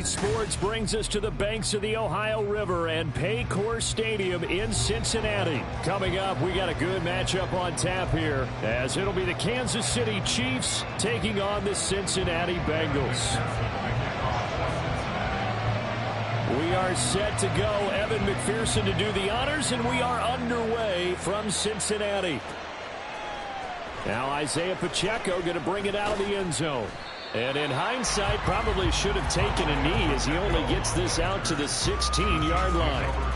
Sports brings us to the banks of the Ohio River and Paycor Stadium in Cincinnati. Coming up, we got a good matchup on tap here, as it'll be the Kansas City Chiefs taking on the Cincinnati Bengals. We are set to go. Evan McPherson to do the honors, and we are underway from Cincinnati. Now Isaiah Pacheco going to bring it out of the end zone. And in hindsight, probably should have taken a knee as he only gets this out to the 16-yard line.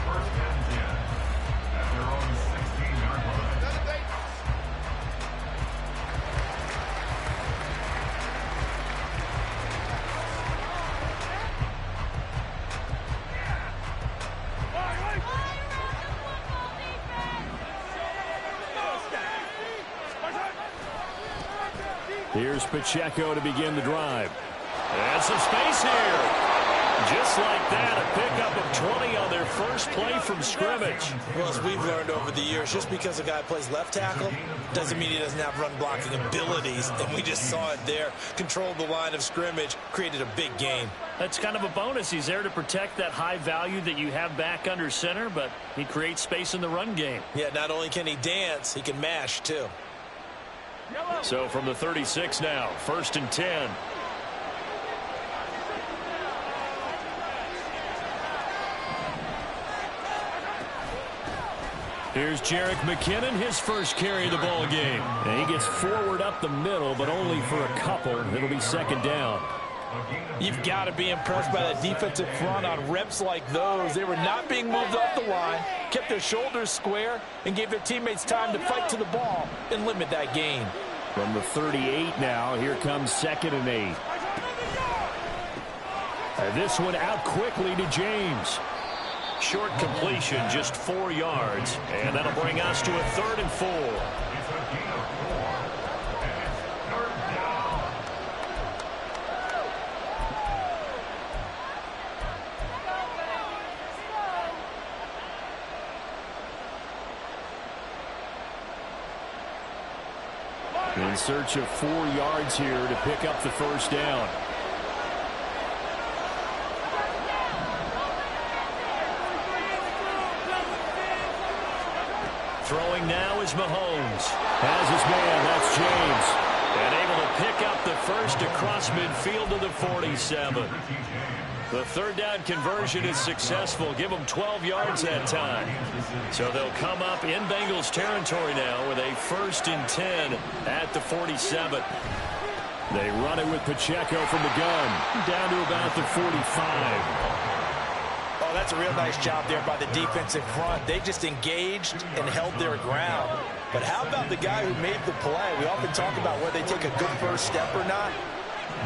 Here's Pacheco to begin the drive. And some space here. Just like that, a pickup of 20 on their first play from scrimmage. Well, as we've learned over the years, just because a guy plays left tackle doesn't mean he doesn't have run blocking abilities. And we just saw it there. Controlled the line of scrimmage, created a big game. That's kind of a bonus. He's there to protect that high value that you have back under center, but he creates space in the run game. Yeah, not only can he dance, he can mash too. So from the 36 now, 1st and 10. Here's Jerick McKinnon, his first carry of the ball game. And he gets forward up the middle, but only for a couple. It'll be second down. You've got to be impressed by that defensive front on reps like those. They were not being moved off the line, kept their shoulders square, and gave their teammates time to fight to the ball and limit that gain. From the 38 now, here comes 2nd and 8. And this one out quickly to James. Short completion, just 4 yards, and that'll bring us to a 3rd and 4. In search of 4 yards here to pick up the first down. Throwing now is Mahomes. Has his man, that's James. And able to pick up the first across midfield to the 47. The 3rd down conversion is successful. Give them 12 yards that time. So they'll come up in Bengals territory now with a 1st and 10 at the 47. They run it with Pacheco from the gun. Down to about the 45. Oh, that's a real nice job there by the defensive front. They just engaged and held their ground. But how about the guy who made the play? We often talk about whether they take a good first step or not.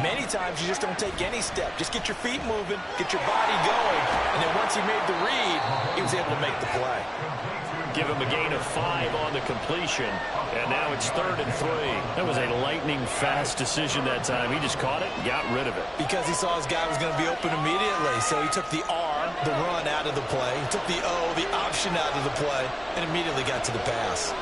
Many times you just don't take any step. Just get your feet moving, get your body going, and then once he made the read, he was able to make the play. Give him a gain of 5 on the completion, and now it's 3rd and 3. That was a lightning-fast decision that time. He just caught it and got rid of it. Because he saw his guy was going to be open immediately, so he took the R, the run, out of the play. He took the O, the option, out of the play, and immediately got to the pass.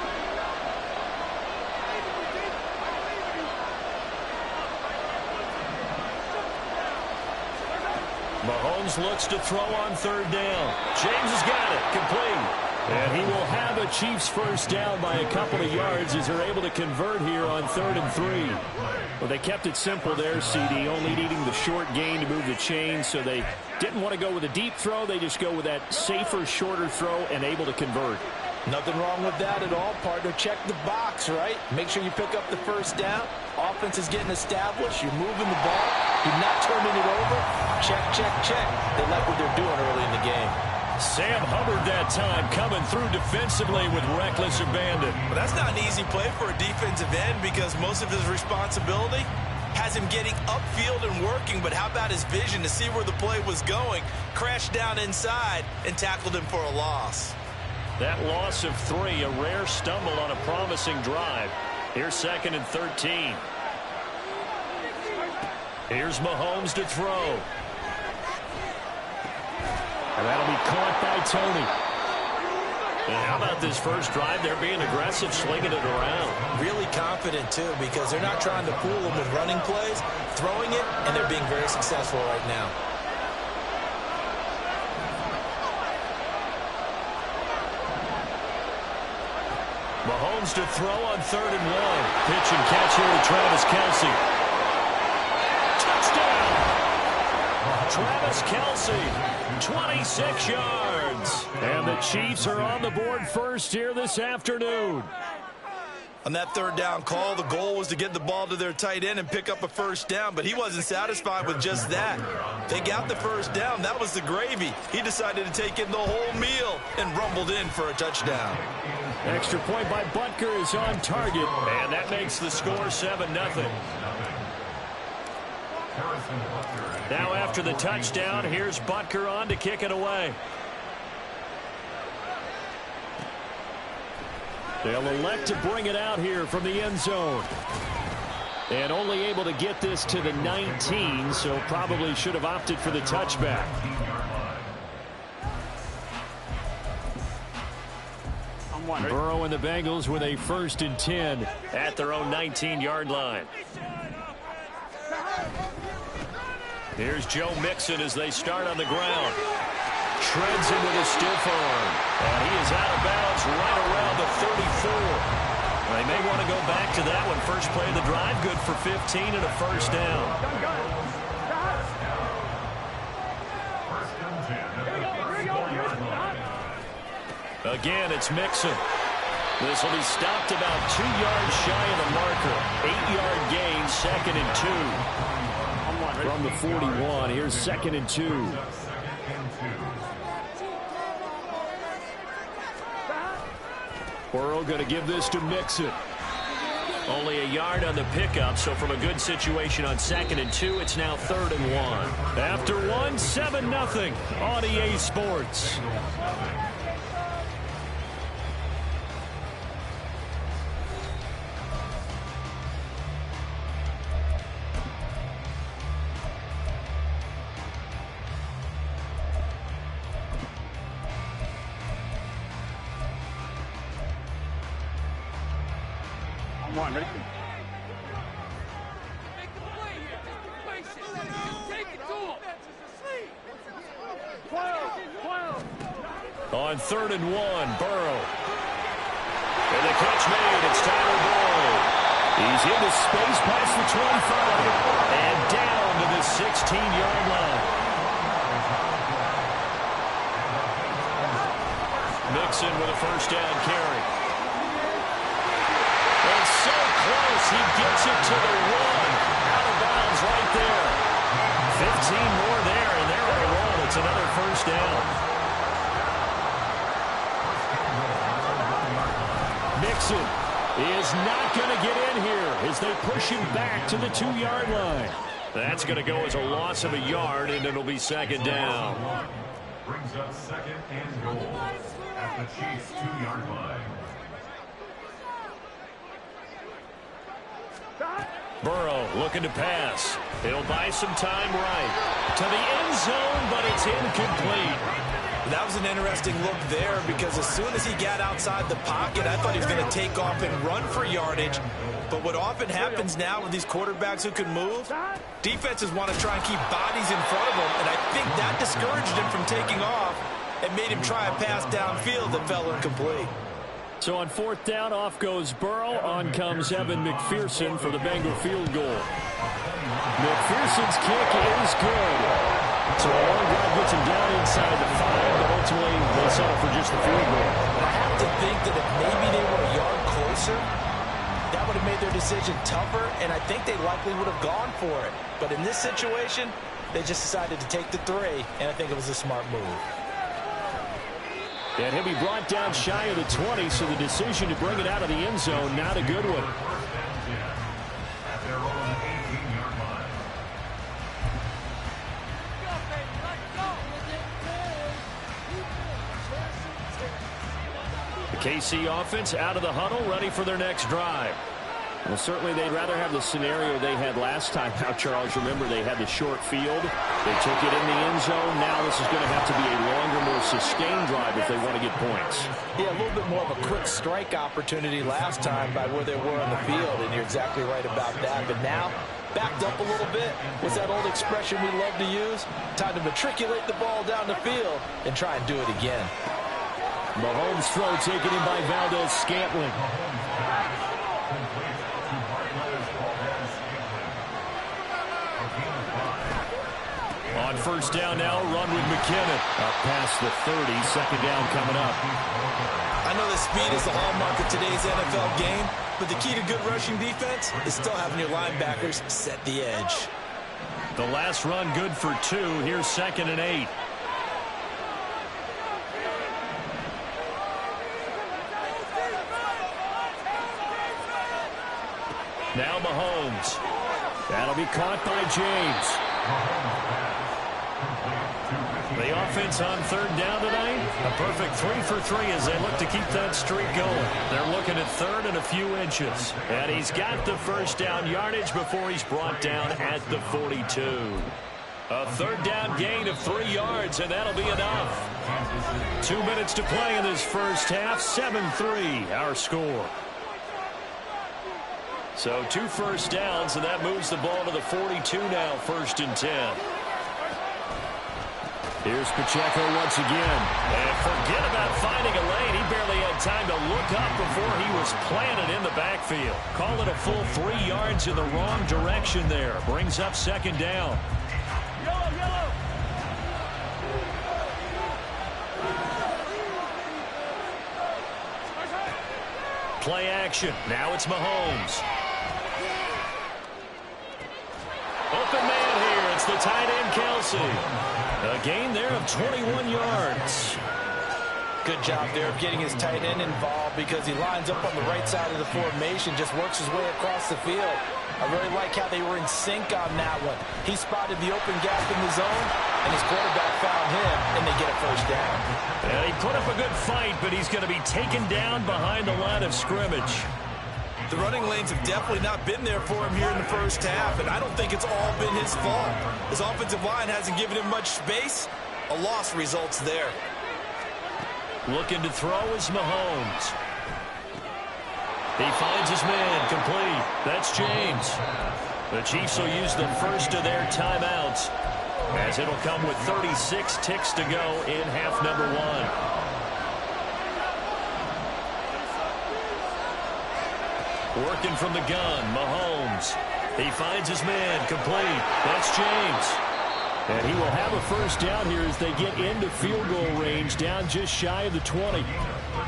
Mahomes looks to throw on 3rd down. James has got it. Complete. And he will have a Chiefs first down by a couple of yards as they're able to convert here on 3rd and 3. Well, they kept it simple there, CD, only needing the short gain to move the chain, so they didn't want to go with a deep throw. They just go with that safer, shorter throw and able to convert. Nothing wrong with that at all, partner. Check the box, right? Make sure you pick up the first down. Offense is getting established. You're moving the ball. You're not turning it over. Check, check, check. They like what they're doing early in the game. Sam Hubbard that time coming through defensively with reckless abandon. But that's not an easy play for a defensive end because most of his responsibility has him getting upfield and working. But how about his vision to see where the play was going? Crashed down inside and tackled him for a loss. That loss of 3, a rare stumble on a promising drive. Here's 2nd and 13. Here's Mahomes to throw. And that'll be caught by Tony. And how about this first drive? They're being aggressive, slinging it around. Really confident, too, because they're not trying to fool him with running plays, throwing it, and they're being very successful right now. Jones to throw on 3rd and 1. Pitch and catch here to Travis Kelce. Touchdown! Travis Kelce, 26 yards. And the Chiefs are on the board first here this afternoon. On that 3rd down call, the goal was to get the ball to their tight end and pick up a 1st down, but he wasn't satisfied with just that. They got the 1st down. That was the gravy. He decided to take in the whole meal and rumbled in for a touchdown. Extra point by Butker is on target. And that makes the score 7-0. Now after the touchdown, here's Butker on to kick it away. They'll elect to bring it out here from the end zone. And only able to get this to the 19, so probably should have opted for the touchback. Burrow and the Bengals with a 1st and 10 at their own 19-yard line. Here's Joe Mixon as they start on the ground. Treads him with a stiff arm. And he is out of bounds right around the 34. They may want to go back to that one. First play of the drive, good for 15 and a 1st down. Again, it's Mixon. This will be stopped about 2 yards shy of the marker. 8-yard gain, 2nd and 2. From the 41, here's 2nd and 2. Burrow going to give this to Mixon. Only a yard on the pickup, so from a good situation on 2nd and 2, it's now 3rd and 1. After 1, 7-0 on EA Sports. Ready? On 3rd and 1, Burrow. And the catch made. It's Tyler Boyd. He's into space past the 25 and down to the 16-yard line. Mixon with a 1st down carry. And so close, he gets it to the 1. Out of bounds right there. 15 more there, and they're on a roll. It's another 1st down. Mixon is not going to get in here as they push him back to the 2-yard line. That's going to go as a loss of a yard, and it'll be 2nd down. Brings up 2nd and goal at the Chiefs' 2-yard line. Burrow looking to pass. He'll buy some time right. To the end zone, but it's incomplete. That was an interesting look there because as soon as he got outside the pocket, I thought he was going to take off and run for yardage. But what often happens now with these quarterbacks who can move, defenses want to try and keep bodies in front of them, and I think that discouraged him from taking off and made him try a pass downfield that fell incomplete. So on 4th down, off goes Burrow. On comes Evan McPherson for the Bengal field goal. McPherson's kick is good. So a long drive gets him down inside the 5, but ultimately they settle for just the field goal. I have to think that if maybe they were a yard closer, that would have made their decision tougher, and I think they likely would have gone for it. But in this situation, they just decided to take the 3, and I think it was a smart move. And he'll be brought down shy of the 20, so the decision to bring it out of the end zone, not a good one. At their own 18-yard line. The KC offense out of the huddle, ready for their next drive. Well, certainly they'd rather have the scenario they had last time. Now, Charles, remember they had the short field. They took it in the end zone. Now this is going to have to be a longer, more sustained drive if they want to get points. Yeah, a little bit more of a quick strike opportunity last time by where they were on the field, and you're exactly right about that. But now, backed up a little bit. What's that old expression we love to use? Time to matriculate the ball down the field and try and do it again. Mahomes' throw taken in by Valdez-Scantling. On first down now, run with McKinnon. Up past the 30, second down coming up. I know that speed is the hallmark of today's NFL game, but the key to good rushing defense is still having your linebackers set the edge. The last run good for 2. Here's 2nd and 8. Now Mahomes. That'll be caught by James. The offense on third down tonight, a perfect 3 for 3 as they look to keep that streak going. They're looking at third and a few inches. And he's got the first down yardage before he's brought down at the 42. A third down gain of 3 yards, and that'll be enough. 2 minutes to play in this first half. 7-3, our score. So 2 first downs, and that moves the ball to the 42 now, 1st and 10. Here's Pacheco once again. And forget about finding a lane. He barely had time to look up before he was planted in the backfield. Call it a full 3 yards in the wrong direction there. Brings up 2nd down. Yellow. Play action. Now it's Mahomes. Open man here. It's the tight end, Kelsey. A gain there of 21 yards. Good job there of getting his tight end involved because he lines up on the right side of the formation, just works his way across the field. I really like how they were in sync on that one. He spotted the open gap in the zone, and his quarterback found him, and they get a first down. And he put up a good fight, but he's going to be taken down behind the line of scrimmage. The running lanes have definitely not been there for him here in the first half, and I don't think it's all been his fault. His offensive line hasn't given him much space. A loss results there. Looking to throw is Mahomes. He finds his man, complete. That's James. The Chiefs will use the first of their timeouts, as it'll come with 36 ticks to go in half number 1. Working from the gun, Mahomes. He finds his man, complete. That's James. And he will have a first down here as they get into field goal range, down just shy of the 20.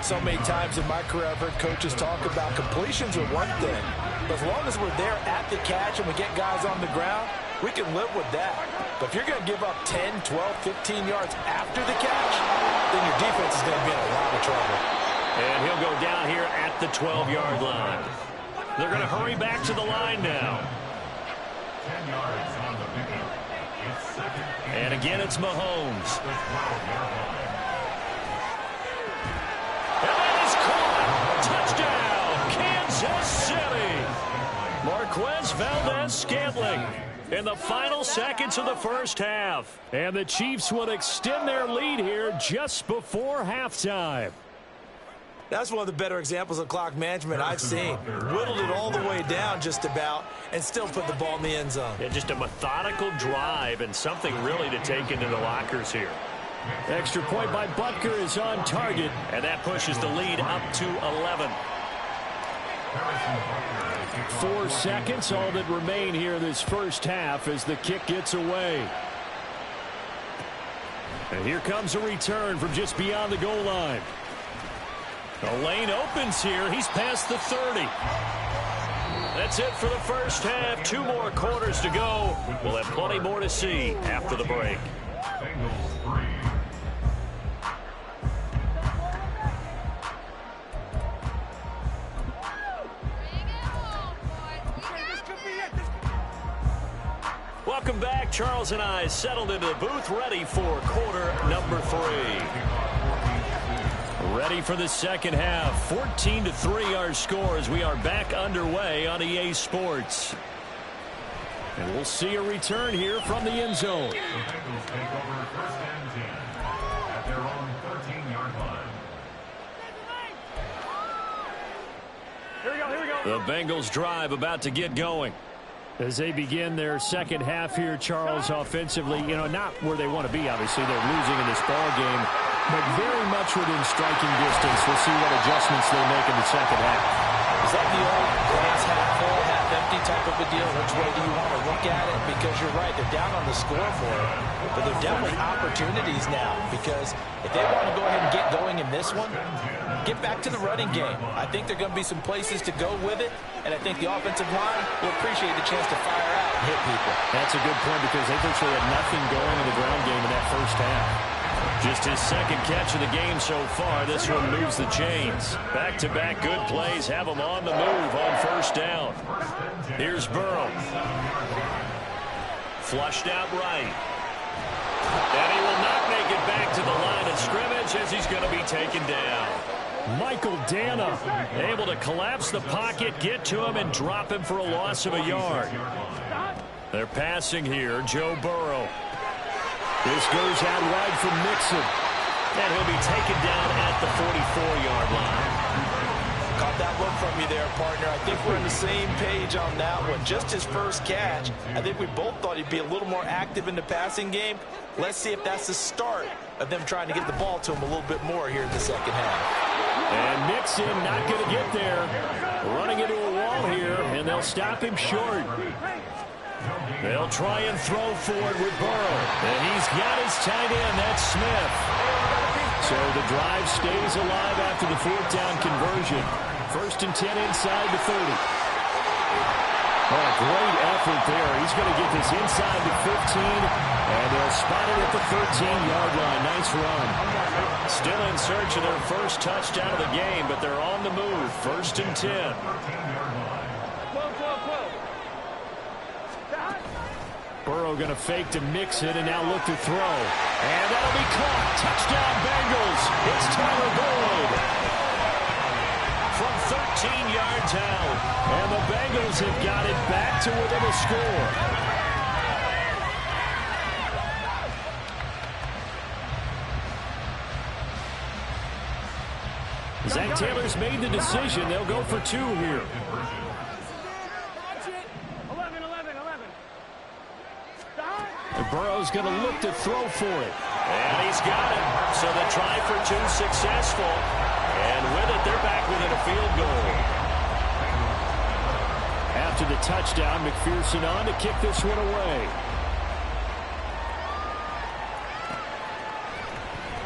So many times in my career I've heard coaches talk about completions are one thing. But as long as we're there at the catch and we get guys on the ground, we can live with that. But if you're going to give up 10, 12, 15 yards after the catch, then your defense is going to be in a lot of trouble. And he'll go down here at the 12-yard line. They're going to hurry back to the line now. 10 yards on the pickup. It's 2nd And again, it's Mahomes. And that is caught. Touchdown, Kansas City. Marquez Valdez-Scantling in the final seconds of the first half. And the Chiefs will extend their lead here just before halftime. That's one of the better examples of clock management I've seen. Whittled it all the way down just about and still put the ball in the end zone. Yeah, just a methodical drive and something really to take into the lockers here. Extra point by Butker is on target. And that pushes the lead up to 11. 4 seconds, all that remain here this first half as the kick gets away. And here comes a return from just beyond the goal line. The lane opens here. He's past the 30. That's it for the first half. 2 more quarters to go. We'll have plenty more to see after the break. Welcome back. Charles and I settled into the booth, ready for quarter number 3. Ready for the second half. 14-3 our score as we are back underway on EA Sports. And we'll see a return here from the end zone. The Bengals take over 1st and 10 at their own 13-yard line. Here we go. The Bengals drive about to get going. As they begin their second half here, Charles, offensively, not where they want to be, obviously. They're losing in this ball game. but very much within striking distance. We'll see what adjustments they make in the second half. Is that the old glass half full, half empty type of a deal? Which way do you want to look at it? Because you're right, they're down on the scoreboard, but they're definitely opportunities now, because if they want to go ahead and get going in this one, get back to the running game. I think there are going to be some places to go with it, and I think the offensive line will appreciate the chance to fire out and hit people. That's a good point, because they virtually had nothing going in the ground game in that first half. Just his second catch of the game so far. This one moves the chains. Back-to-back good plays have him on the move on first down. Here's Burrow. Flushed out right. And he will not make it back to the line of scrimmage as he's going to be taken down. Michael Dana able to collapse the pocket, get to him, and drop him for a loss of a yard. They're passing here. Joe Burrow. This goes out wide from Mixon. And he'll be taken down at the 44-yard line. Caught that look from you there, partner. I think we're on the same page on that one. Just his first catch. I think we both thought he'd be a little more active in the passing game. Let's see if that's the start of them trying to get the ball to him a little bit more here in the second half. And Mixon not going to get there. Running into a wall here, and they'll stop him short. They'll try and throw forward with Burrow. And he's got his tight end. That's Smith. So the drive stays alive after the fourth down conversion. 1st and 10 inside the 30. Oh, a great effort there. He's going to get this inside the 15, and they'll spot it at the 13-yard line. Nice run. Still in search of their first touchdown of the game, but they're on the move. 1st and 10. Burrow going to fake to Mixon and now look to throw. And that'll be caught. Touchdown Bengals. It's Tyler Boyd. From 13 yards out. And the Bengals have got it back to within a score. Zach Taylor's made the decision. They'll go for 2 here. Burrow's going to look to throw for it. And he's got it. So the try for 2 successful. And with it, they're back within a field goal. After the touchdown, McPherson on to kick this one away.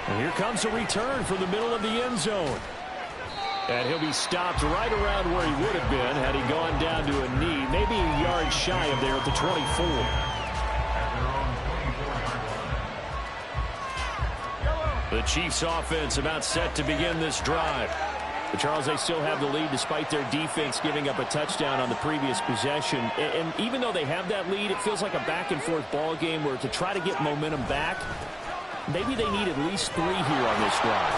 And here comes a return from the middle of the end zone. And he'll be stopped right around where he would have been had he gone down to a knee, maybe a yard shy of there at the 24. The Chiefs offense about set to begin this drive. But Charles, they still have the lead despite their defense giving up a touchdown on the previous possession. And even though they have that lead, it feels like a back-and-forth ball game where to try to get momentum back, maybe they need at least 3 here on this drive.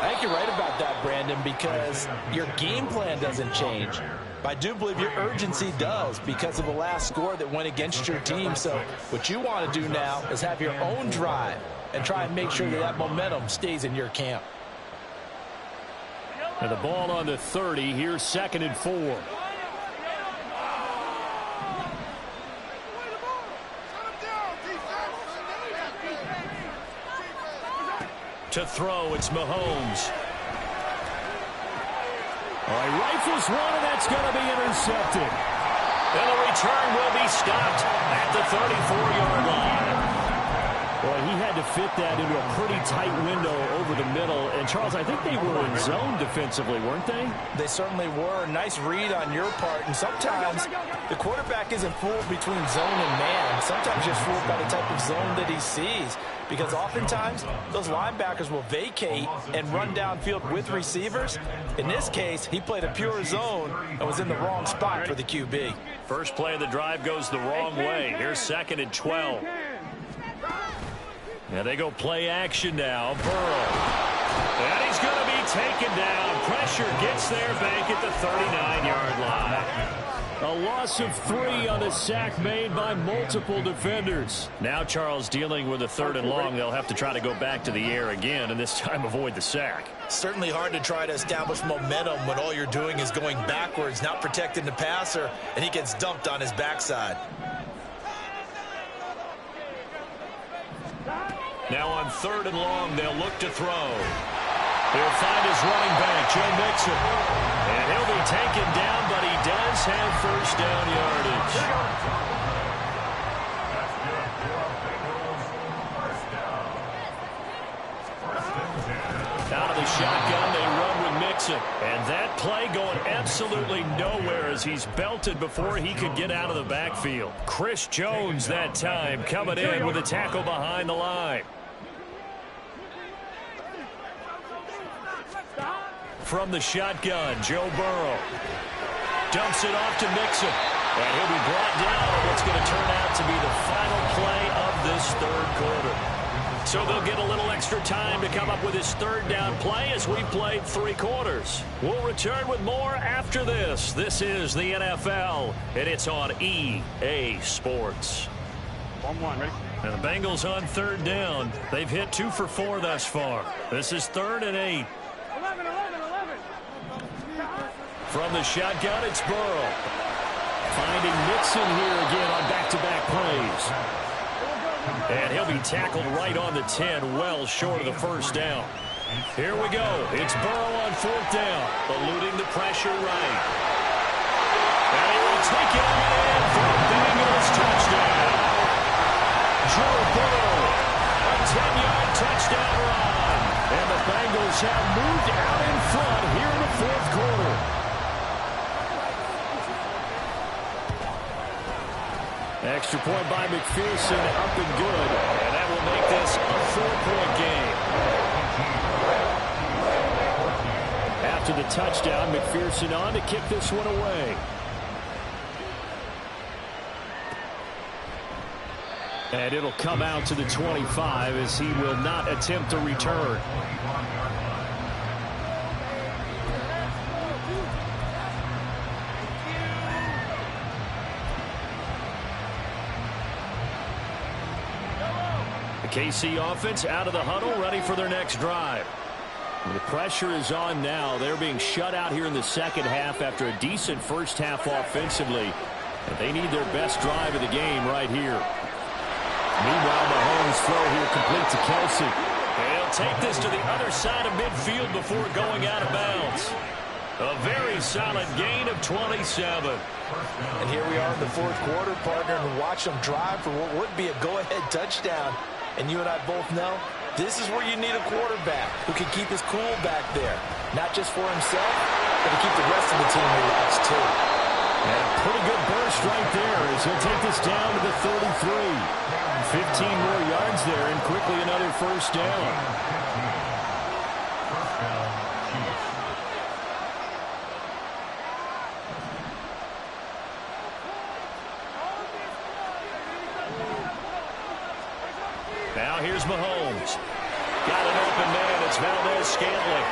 I think you're right about that, Brandon, because your game plan doesn't change. But I do believe your urgency does because of the last score that went against your team. So what you want to do now is have your own drive and try and make sure that that momentum stays in your camp. And the ball on the 30. Here's 2nd and 4. To throw, it's Mahomes. All right, rifles one, and that's going to be intercepted. And the return will be stopped at the 34-yard line. Boy, he had to fit that into a pretty tight window over the middle. And, Charles, I think they were in zone defensively, weren't they? They certainly were. Nice read on your part. And sometimes the quarterback isn't fooled between zone and man. Sometimes just fooled by the type of zone that he sees. Because oftentimes, those linebackers will vacate and run downfield with receivers. In this case, he played a pure zone and was in the wrong spot for the QB. First play of the drive goes the wrong way. Here's 2nd and 12. And they go play action now. Burrow. And he's going to be taken down. Pressure gets there back at the 39-yard line. A loss of 3 on a sack made by multiple defenders. Now Charles dealing with a 3rd and long. They'll have to try to go back to the air again and this time avoid the sack. Certainly hard to try to establish momentum when all you're doing is going backwards, not protecting the passer, and he gets dumped on his backside. Now on 3rd and long, they'll look to throw. He'll find his running back, Joe Mixon. And he'll be taken down, but he does have first down yardage. Out of the shotgun, they run with Mixon. And that play going absolutely nowhere as he's belted before he could get out of the backfield. Chris Jones that time coming in with a tackle behind the line. From the shotgun, Joe Burrow dumps it off to Mixon. And he'll be brought down on what's going to turn out to be the final play of this 3rd quarter. So they'll get a little extra time to come up with his 3rd down play as we played 3 quarters. We'll return with more after this. This is the NFL, and it's on EA Sports. 1-1, ready? And the Bengals on 3rd down. They've hit 2 for 4 thus far. This is 3rd and 8. 11. From the shotgun, it's Burrow. Finding Mixon here again on back-to-back plays. And he'll be tackled right on the 10, well short of the first down. Here we go. It's Burrow on 4th down, eluding the pressure right. And he will take it in for a Bengals touchdown. Joe Burrow, a 10-yard touchdown run. And the Bengals have moved out in front here in the 4th quarter. Extra point by McPherson, up and good. And that will make this a 4-point game. After the touchdown, McPherson on to kick this one away. And it'll come out to the 25 as he will not attempt a return. KC offense out of the huddle, ready for their next drive. The pressure is on now. They're being shut out here in the second half after a decent first half offensively. And they need their best drive of the game right here. Meanwhile, Mahomes' throw here complete to Kelsey. He'll take this to the other side of midfield before going out of bounds. A very solid gain of 27. And here we are in the 4th quarter, partner, and watch them drive for what would be a go-ahead touchdown. And you and I both know this is where you need a quarterback who can keep his cool back there. Not just for himself, but to keep the rest of the team relaxed, too. And a pretty good burst right there as he'll take this down to the 33. 15 more yards there and quickly another first down. Now here's Mahomes. Got an open man. It's Valdez-Scantling.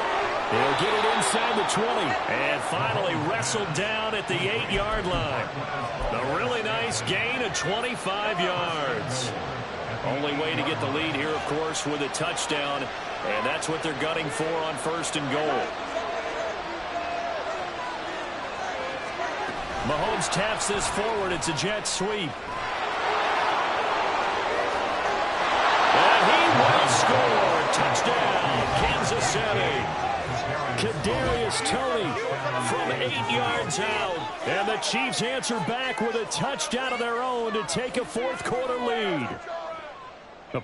He'll get it inside the 20. And finally wrestled down at the 8-yard line. A really nice gain of 25 yards. Only way to get the lead here, of course, with a touchdown. And that's what they're gunning for on 1st and goal. Mahomes taps this forward. It's a jet sweep. And he will score. Touchdown, Kansas City. Kadarius Toney from 8 yards out. And the Chiefs answer back with a touchdown of their own to take a 4th quarter lead.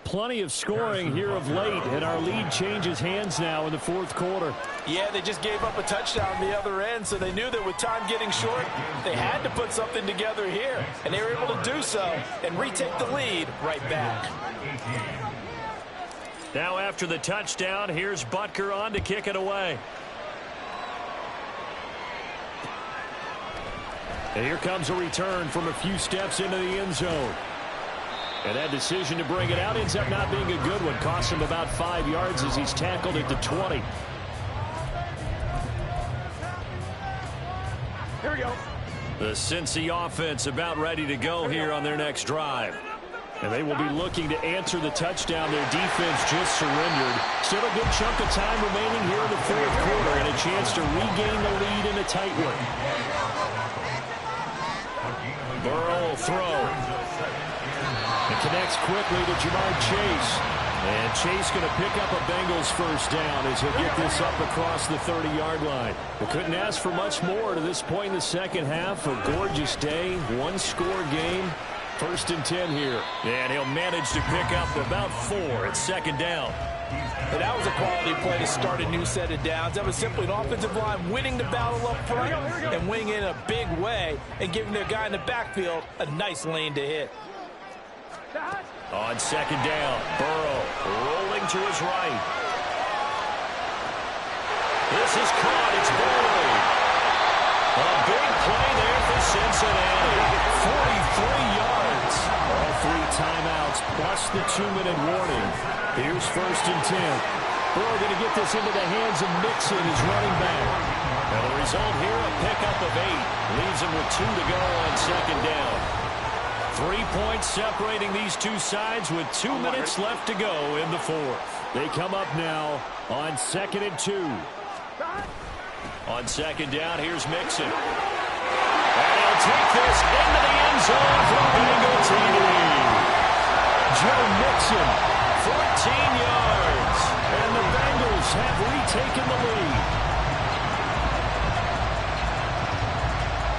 Plenty of scoring here of late, and our lead changes hands now in the 4th quarter. Yeah, they just gave up a touchdown on the other end, so they knew that with time getting short, they had to put something together here. And they were able to do so and retake the lead right back. Now after the touchdown, here's Butker on to kick it away. And here comes a return from a few steps into the end zone. And that decision to bring it out ends up not being a good one. Costs him about 5 yards as he's tackled at the 20. Here we go. The Cincy offense about ready to go here on their next drive. And they will be looking to answer the touchdown. Their defense just surrendered. Still a good chunk of time remaining here in the 4th quarter and a chance to regain the lead in a tight one. Burrow will throw. It connects quickly to Jamar Chase. And Chase going to pick up a Bengals first down as he'll get this up across the 30-yard line. We couldn't ask for much more to this point in the second half. A gorgeous day, one-score game. 1st and 10 here. And he'll manage to pick up about 4 at second down. And that was a quality play to start a new set of downs. That was simply an offensive line winning the battle up front and winning in a big way and giving their guy in the backfield a nice lane to hit. On second down, Burrow rolling to his right. This is caught. It's Boyd. A big play there for Cincinnati. 43 yards. All 3 timeouts plus the 2-minute warning. Here's 1st and 10. Burrow going to get this into the hands of Mixon, his running back. And the result here, a pickup of 8. Leaves him with 2 to go on second down. 3 points separating these two sides with 2 minutes left to go in the 4th. They come up now on 2nd and 2. On second down, here's Mixon. And he'll take this into the end zone for Bengal TD. Joe Mixon, 14 yards. and the Bengals have retaken the lead.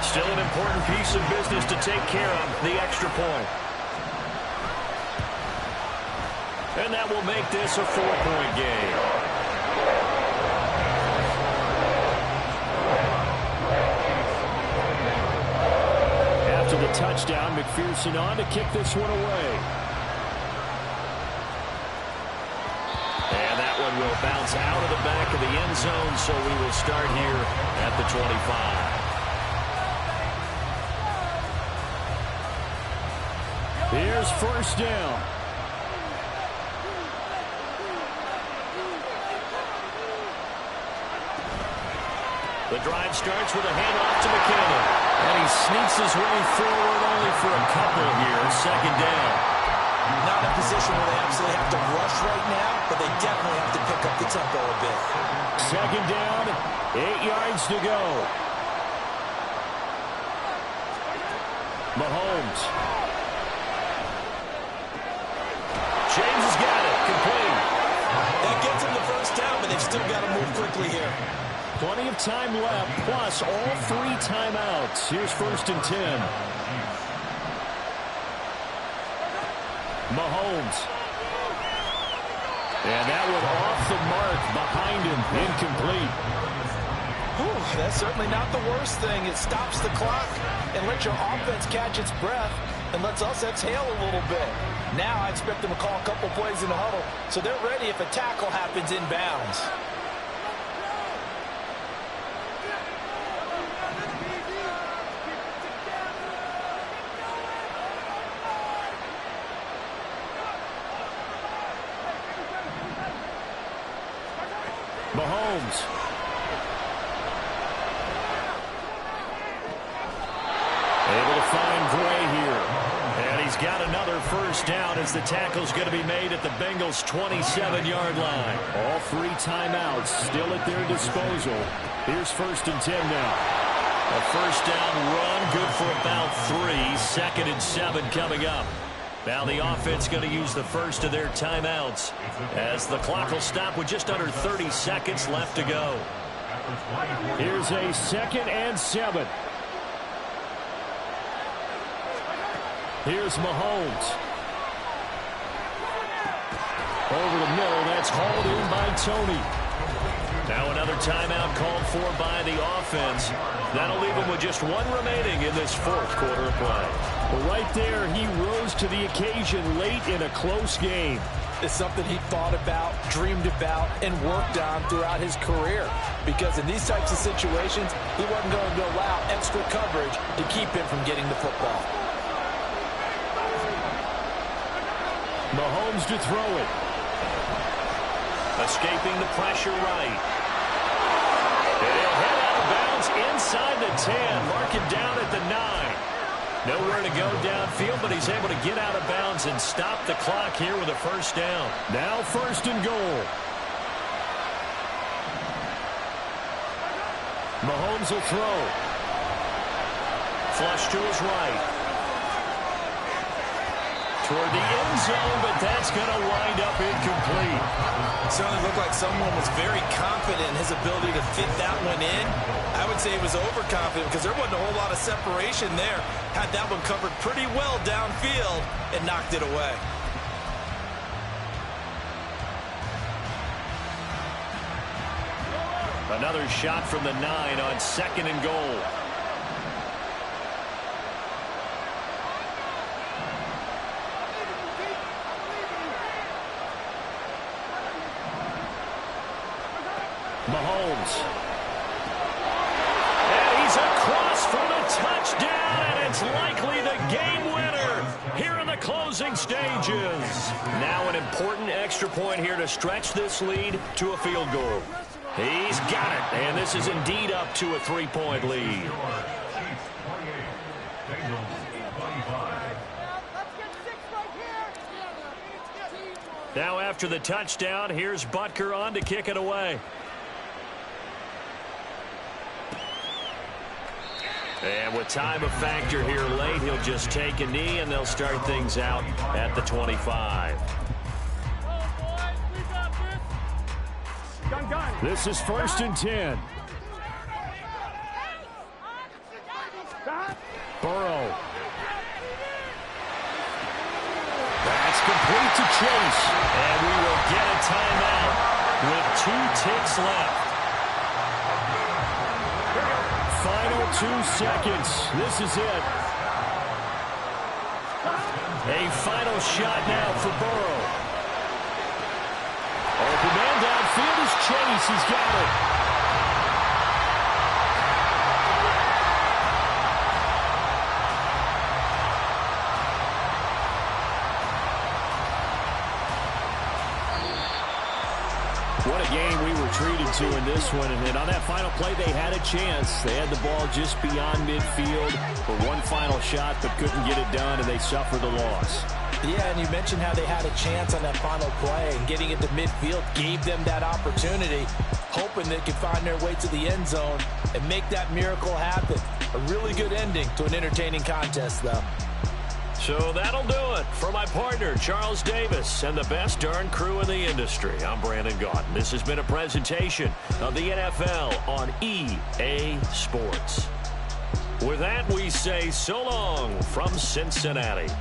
Still an important piece of business to take care of, the extra point. And that will make this a 4-point game. After the touchdown, McPherson on to kick this one away. And that one will bounce out of the back of the end zone, so we will start here at the 25. Here's 1st down. The drive starts with a handoff to McKinnon. And he sneaks his way forward only for a couple here. Second down. Not in a position where they absolutely have to rush right now, but they definitely have to pick up the tempo a bit. Second down, 8 yards to go. Mahomes. James has got it. Complete. That gets them the first down, but they've still got to move quickly here. Plenty of time left, plus all 3 timeouts. Here's 1st and 10. Mahomes. And that one off the mark behind him. Incomplete. Whew, that's certainly not the worst thing. It stops the clock and lets your offense catch its breath and lets us exhale a little bit. Now I expect them to call a couple plays in the huddle so they're ready if a tackle happens inbounds. Mahomes. Able to find Gray here. And he's got another first down as the tackle's going to be made at the Bengals' 27-yard line. All 3 timeouts still at their disposal. Here's 1st and 10 now. A first down run, good for about 3. 2nd and 7 coming up. Now the offense going to use the first of their timeouts as the clock will stop with just under 30 seconds left to go. Here's a 2nd and 7. Here's Mahomes. Over the middle, that's hauled in by Tony. Now another timeout called for by the offense. That'll leave them with just 1 remaining in this 4th quarter of play. Well, right there, he rose to the occasion late in a close game. It's something he thought about, dreamed about, and worked on throughout his career. Because in these types of situations, he wasn't going to allow extra coverage to keep him from getting the football. Mahomes to throw it. Escaping the pressure right. He'll head out of bounds inside the 10. Mark it down at the 9. Nowhere to go downfield, but he's able to get out of bounds and stop the clock here with a first down. Now 1st and goal. Mahomes will throw. Flush to his right. Toward the end zone, but that's going to wind up incomplete. certainly looked like someone was very confident in his ability to fit that one in. I would say he was overconfident because there wasn't a whole lot of separation there. Had that one covered pretty well downfield and knocked it away. Another shot from the 9 on 2nd and goal. Mahomes. And he's across for the touchdown, and it's likely the game winner here in the closing stages. Now an important extra point here to stretch this lead to a field goal. He's got it, and this is indeed up to a 3-point lead. Now after the touchdown, here's Butker on to kick it away. And with time a factor here late, he'll just take a knee, and they'll start things out at the 25. This is 1st and 10. Burrow. That's complete to Chase. And we will get a timeout with 2 ticks left. Final 2 seconds. This is it. A final shot now for Burrow. Open man downfield is Chase. He's got it. What a game we were treated to in this one. And on that final play, they had a chance. They had the ball just beyond midfield for one final shot, but couldn't get it done, and they suffered the loss. Yeah, and you mentioned how they had a chance on that final play, and getting into midfield gave them that opportunity, hoping they could find their way to the end zone and make that miracle happen. A really good ending to an entertaining contest, though. So that'll do it for my partner, Charles Davis, and the best darn crew in the industry. I'm Brandon Gaudin. This has been a presentation of the NFL on EA Sports. With that, we say so long from Cincinnati.